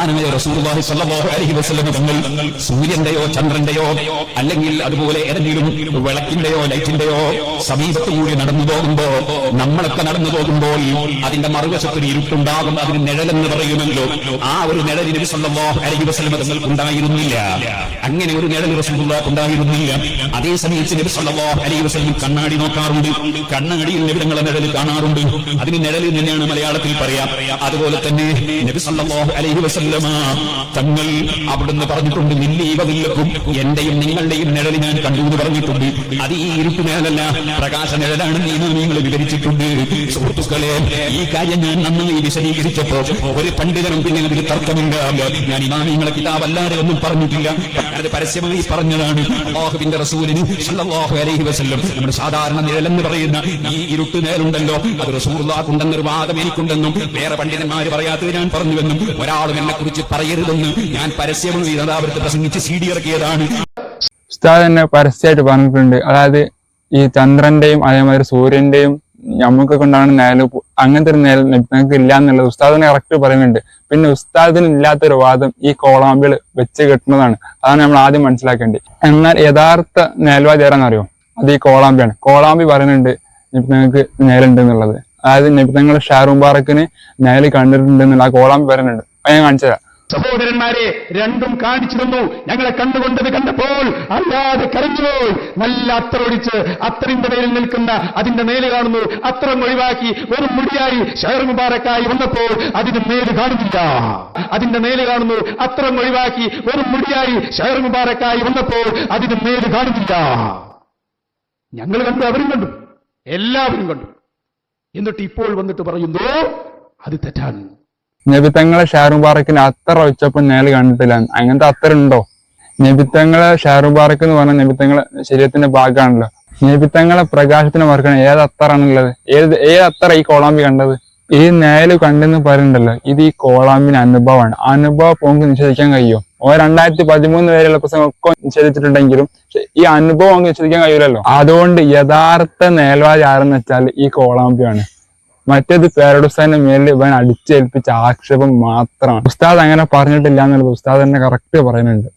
മഹാനായ റസൂലുള്ളാഹി സ്വല്ലല്ലാഹു അലൈഹി വസല്ലം തങ്ങൾ സൂര്യന്റെയോ ചന്ദ്രന്റെയോ അല്ലെങ്കിൽ അതുപോലെ ഏതെങ്കിലും വിളക്കിന്റെയോ ലൈറ്റിന്റെയോ സമീപത്തുകൂടി നടന്നു പോകുമ്പോ, നമ്മളൊക്കെ നടന്നു പോകുമ്പോൾ അതിന്റെ മറുവശത്തൊരു ഇരുട്ടുണ്ടാകും, അതിന് നിഴലെന്ന് പറയുമല്ലോ. ആ ഒരു നിഴൽ നബി സ്വല്ലല്ലാഹു അലൈഹി വസല്ലം തങ്ങൾക്ക് ഉണ്ടായിരുന്നില്ല. അങ്ങനെ ഒരു നിഴൽ റസൂലുള്ളാഹിക്ക് ഉണ്ടായിരുന്നില്ല. അതേ സമയത്ത് നബി സ്വല്ലല്ലാഹു അലൈഹി വസല്ലം കണ്ണാടി നോക്കാറുണ്ട്, കണ്ണാടിയിൽ നബി തങ്ങളുടെ നിഴൽ കാണാറുണ്ട്. അതിന് നിഴൽ തന്നെയാണ് മലയാളത്തിൽ പറയാം. അതുപോലെ തന്നെ നബി സല്ലല്ലാഹു അലൈഹി വസല്ലമ തങ്ങൾ അവിടുന്ന് പറഞ്ഞിട്ടുണ്ട്, നില്ലീവതില്ലക്കും, എന്റെയും നിങ്ങളുടെയും നിഴൽ ഞാൻ കണ്ടു എന്ന് പറഞ്ഞിട്ടുണ്ട്. അത് ഈ ഇരുട്ടു നിഴലല്ല, പ്രകാശ നിഴലാണെന്ന് ഇമാമിങ്ങൾ വിവരിച്ചിട്ടുണ്ട്. സുഹൃത്തുക്കളെ, ഈ കാര്യം ഞാൻ നന്നായി വിശദീകരിച്ചപ്പോ ഒരു പണ്ഡിതനും പിന്നെ അതിൽ തർക്കമില്ല. ഞാൻ ഇമാമിങ്ങളെ കിതാബ് അല്ലാതെ ഒന്നും പറഞ്ഞിട്ടില്ല, അത് പരസ്യമായി പറഞ്ഞതാണ്. അല്ലാഹുവിന്റെ റസൂലിന് സല്ലല്ലാഹു അലൈഹി വസല്ലം നമ്മുടെ സാധാരണ നിഴലെന്ന് പറയുന്ന ഈ ഇരുട്ടു നിഴലുണ്ടല്ലോ, അത് റസൂലുള്ളാഹിക്കുണ്ടെന്നൊരു വാദം എനിക്കുണ്ടെന്നും വേറെ പണ്ഡിതന്മാര് പറയാത്തത് ഞാൻ പറഞ്ഞുവെന്നും ഒരാളും എന്നെ കുറിച്ച് പറയരുതെന്ന് ഞാൻ പരസ്യമായി അവർക്ക് പ്രസംഗിച്ച് CD ഇറക്കിയതാണ്. ഉസ്താദ് തന്നെ പരസ്യമായിട്ട് പറഞ്ഞിട്ടുണ്ട്. അതായത് ഈ ചന്ദ്രന്റെയും അതേമാതിരി സൂര്യന്റെയും നമുക്കൊക്കെ ഉണ്ടാകുന്ന നേല്, അങ്ങനത്തെ ഒരു നേൽ നിങ്ങൾക്ക് ഇല്ല എന്നുള്ളത് ഉസ്താദിനെ കറക്റ്റ് പറയുന്നുണ്ട്. പിന്നെ ഉസ്താദിന് ഇല്ലാത്തൊരു വാദം ഈ കോളാമ്പികൾ വെച്ച് കെട്ടുന്നതാണ്. അതാണ് നമ്മൾ ആദ്യം മനസ്സിലാക്കേണ്ടത്. എന്നാൽ യഥാർത്ഥ നേൽവാദി ആരാന്നറിയോ? അത് ഈ കോളാമ്പിയാണ്. കോളാമ്പി പറയുന്നുണ്ട് നിങ്ങൾക്ക് നേലുണ്ട് എന്നുള്ളത്. അതായത് നബിതങ്ങൾ ഷാറൂഖ് മുബാറക്കിന് നേല് കണ്ടിട്ടുണ്ട് എന്നുള്ള ആ കോളാമ്പി പറയുന്നുണ്ട്. അത് ഞാൻ കാണിച്ചതാ. സഹോദരന്മാരെ, രണ്ടും കാണിച്ചു തന്നു. ഞങ്ങളെ കണ്ടുകൊണ്ടത് കണ്ടപ്പോൾ അറിയാതെ കരഞ്ഞുപോയി. നല്ല അത്തറൊടിച്ച് അത്തറിന്റെ മേലിൽ നിൽക്കുന്ന അതിന്റെ മേല് കാണുന്നു. അത്തരം ഒഴിവാക്കി ഒരു മുടിയായി ഷാറൂഖ് മുബാറക്കായി വന്നപ്പോൾ അതിന് മേല് കാണുന്നില്ല. അതിന്റെ മേല് കാണുന്നു. അത്തരം ഒഴിവാക്കി ഒരു മുടിയായി ഷാറൂഖ് മുബാറക്കായി വന്നപ്പോൾ അതിന് മേല് കാണുന്നില്ല. ഞങ്ങൾ കണ്ടു, അവരും കണ്ടു, എല്ലാവരും കണ്ടു. എന്നിട്ട് ഇപ്പോൾ വന്നിട്ട് പറയുന്നു അത് തെറ്റാണ്. നബിതങ്ങളെ ഷാറൂഖ് മുബാറക്കിന് അത്തറ വെച്ചപ്പോൾ നേല് കണ്ടിട്ടില്ല. അങ്ങനത്തെ അത്തറ ഉണ്ടോ? നബിതങ്ങളെ ഷാറൂഖ് മുബാറക്ക് എന്ന് പറഞ്ഞാൽ നബിതങ്ങളെ ശരീരത്തിന്റെ ഭാഗമാണല്ലോ. നബിതങ്ങളെ പ്രകാശത്തിന് മറക്കണം. ഏത് അത്തറാണുള്ളത്? ഏത് അത്തറ ഈ കോളാമ്പി കണ്ടത്? ഈ നേല് കണ്ടെന്ന് പറയുന്നുണ്ടല്ലോ, ഇത് ഈ കോളാമ്പിന് അനുഭവമാണ്. അനുഭവം നമുക്ക് നിഷേധിക്കാൻ കഴിയുമോ? 2013 വരെയുള്ള പുസ്തകമൊക്കെ നിഷേധിച്ചിട്ടുണ്ടെങ്കിലും ഈ അനുഭവം നമുക്ക് നിഷേധിക്കാൻ കഴിയില്ലല്ലോ. അതുകൊണ്ട് യഥാർത്ഥ നേൽവാദി ആരെന്ന് വെച്ചാൽ ഈ കോളാമ്പിയാണ്. മറ്റേത് പേരഡ് ഉസ്താദിന്റെ മേലിൽ ഇവൻ അടിച്ചേൽപ്പിച്ച ആക്ഷേപം മാത്രമാണ്. ഉസ്താദ് അങ്ങനെ പറഞ്ഞിട്ടില്ല എന്നുള്ളത് ഉസ്താദ് തന്നെ കറക്റ്റ് പറയുന്നുണ്ട്.